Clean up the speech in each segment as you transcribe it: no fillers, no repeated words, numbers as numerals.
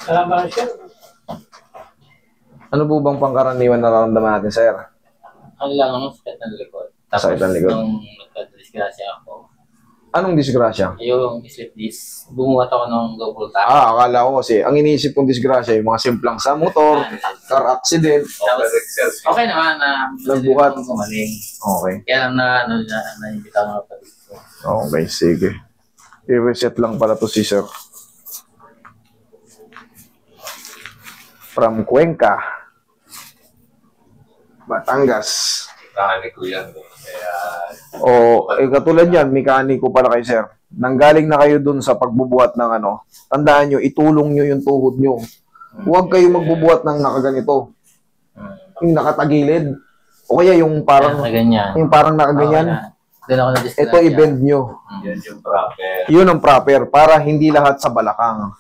Salamat siya. Ano po bang pangkaraniwan na nararamdaman natin, sir? Ano lang ang sakit ng likod. Tapos Sakit ng likod. nung nagka-disgrasya ako, Anong disgrasya? yung slip disc, bumuhat ako ng double tap. Akala ko kasi, ang iniisip kong disgrasya, yung mga simplang sa motor, car accident. Tapos, okay naman na Nagbuhat. gumaling. Okay. Kaya lang na-invita ng kapatid ko. Okay, sige. I-reset lang pala to si sir. From Cuenca, Batangas. Nakani ko yan. Kaya, Katulad yan, mekaniko pala kayo, sir. Nanggaling na kayo dun sa pagbubuhat ng ano, tandaan nyo, itulong nyo yung tuhod nyo. Huwag kayo magbubuhat ng nakaganito. Yung nakatagilid. O kaya yung parang, ganyan. yung parang nakaganyan. Doon ako na-disgrasya. Ito, i-bend nyo. yan yung proper. Yun ang proper, para hindi lahat sa balakang.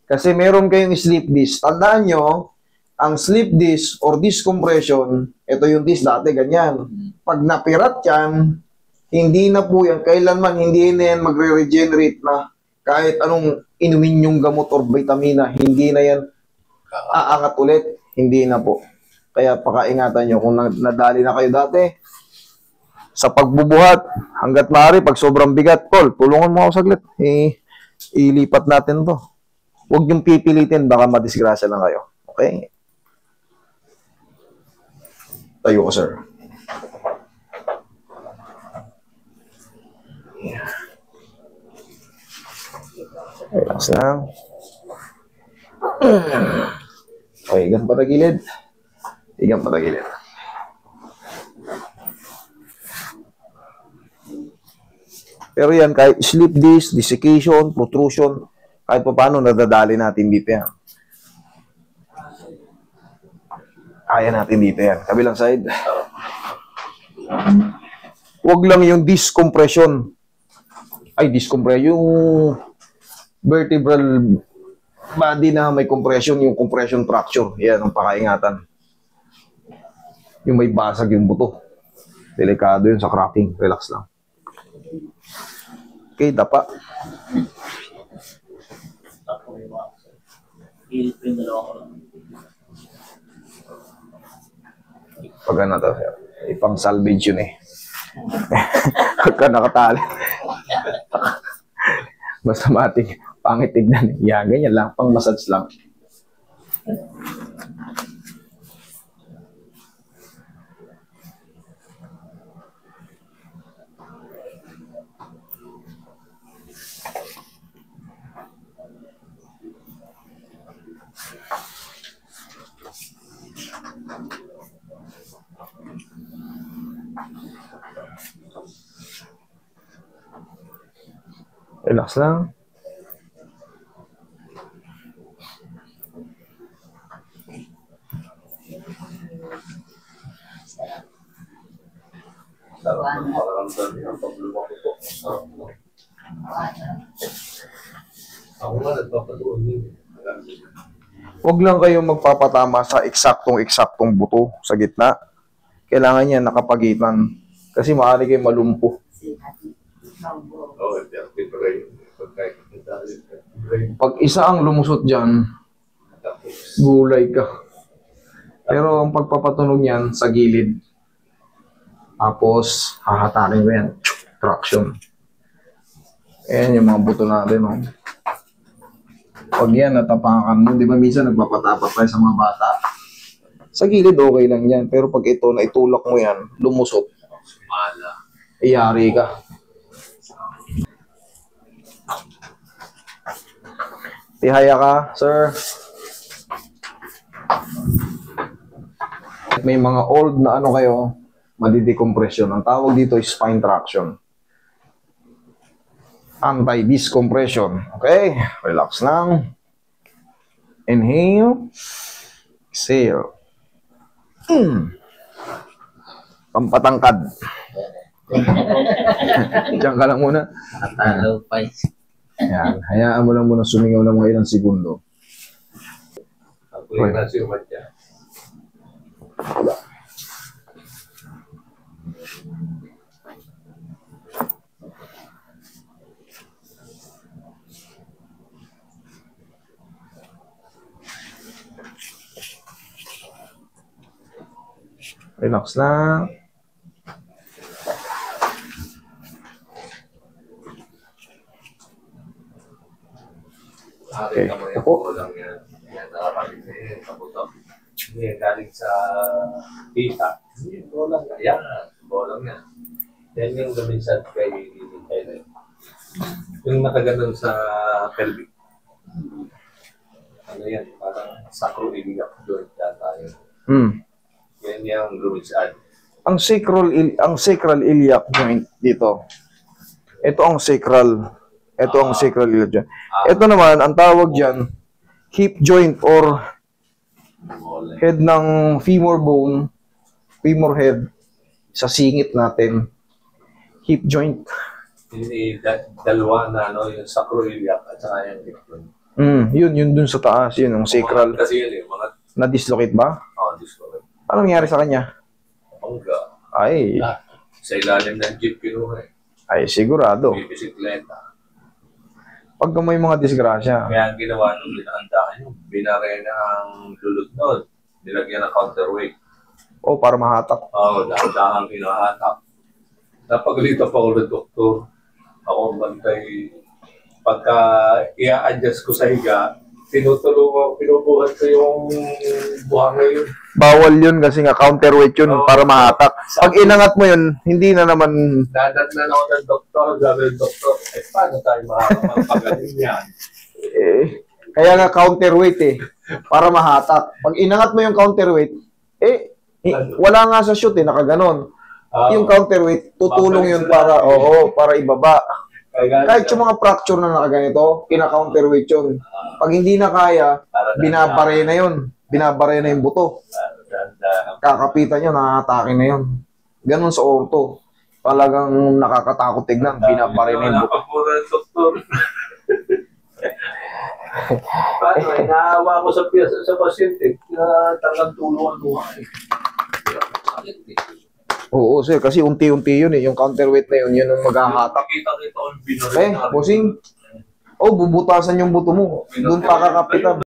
Kasi meron kayong slip disc. Tandaan nyo, ang slip disc or disc compression, ito yung disc dati, ganyan. Pag napirat yan, hindi na po yan, kailanman hindi na yan magre-regenerate na kahit anong inumin yung gamot or vitamina, hindi na yan aangat ulit. Hindi na po. Kaya pakaingatan nyo, kung nadali na kayo dati, sa pagbubuhat, hanggat maaari, pag sobrang bigat, Tol, tulungan mo ako saglit. Ilipat natin to. Huwag yung pipilitin, baka madisgrasya lang kayo. Okay? Tayo ko, sir. Relax lang. Okay, higang patagilid. Higang patagilid. Pero yan, kahit slip disc, desiccation, protrusion, kahit pa paano, nadadali natin dito yan. Kaya natin dito yan. Kabilang side. Huwag lang yung disc compression. Ay, disc compression. Yung vertebral body na may compression, yung compression fracture. Yan ang pakaingatan. Yung may basag yung buto. Delikado yun sa cracking. Relax lang. Okay, dapa. Pag ano to, ipang salvage yun eh. Pagka nakatali. Basta matik, pangit tignan. Yan, ganyan lang. Pang massage lang. Relax lang. Ako nga nagpapadoon din. Huwag lang kayong magpapatama sa eksaktong buto sa gitna. Kailangan niya nakapagitan. Kasi maaari kayong malumpo. Oo, effective pa kayo. Pag isa ang lumusot dyan, gulay ka. Pero ang pagpapatunog niyan sa gilid. Tapos, hahatakin mo yan. Traction. Ayan yung mga buto natin. Oh. Pag yan, natapakan mo. Di ba minsan nagpapatapat tayo sa mga bata? Sa gilid, okay lang yan. Pero pag ito, naitulak mo yan, lumusot. Mala. Iyari ka. Tihaya ka, sir. May mga old na ano kayo, madidecompression. Ang tawag dito is spine traction. Anti-disc compression. Okay, relax lang. Inhale. Exhale. Pampatangkad. Diyan ka lang muna. Natalo pa. Yan. Hayaan mo lang muna sumingaw ng mga ilang segundo. Ako yung nasa yung matya. Relax lang. Okay. Nakita mo yan, Ako. kulang yan. Yan, nakapagin eh, kabutok. Hindi, galing sa tita. Hindi, kulang yan. Yan, kulang yan. Yan yung gaminsan kay Helen. Yung nakaganon sa pelvic. Ano yan, parang sacroiliac joint yata yun. Yan yung gaminsan. Ang sacral iliac joint dito. Ito ang sacral. Ito ang sacral iliac joint. Ito naman, ang tawag diyan, hip joint or head ng femur bone, femur head sa singit natin. Hip joint. Hindi, dalawa na, no, yung sacroiliac at saka yung hip joint. Yun dun sa taas, yun ang sacral. Kasi yun mga, Na-dislocate ba? discover. Anong nangyari sa kanya? Bangga. Ay, Sa ilalim ng jeep kinuha eh. ay sigurado. May bisikleta. Pagka may mga disgrasya. Kaya ang ginawa nung binakandahan yung binare na ang lulot nun. Nilagyan ng counterweight. O, para mahatak. Oo, dahan-dahan hinahatak. Napagalita pa ako ng doktor. Ako ang bantay. Pagka i-adjust ko sa higa, tinutulungan, pinubuhat ko yung buhangay yun. Bawal yun kasi nga counterweight yun Oo. para mahatak. Pag inangat mo yun, hindi na naman, Dadatnan ako ng doktor, sabi ng doktor, paano tayo makakapagaling yan? kaya nga counterweight para mahatak. Pag inangat mo yung counterweight, wala nga sa shoot nakaganon. Yung counterweight, tutulong yun para, para ibaba. Kahit yung mga fracture na nakaganito, kina-counterweight yun. Pag hindi na kaya, binabare na yun. Binabare na yung buto. Kakapitan nyo, nakakatake na yun. Ganon sa orto. Talagang nakakatakot tignan. Binabare na yung buto. Napapura ng doktor. Paano, naawa ko sa pasyente, talagang tulungan luha eh. Sakit eh. Oo, sir. Kasi unti-unti yun yung counterweight na yun. Yun ang maghahatak. Kita-kita ang binari na. Bossing. Bubutasan yung buto mo. Doon pa kakapitan.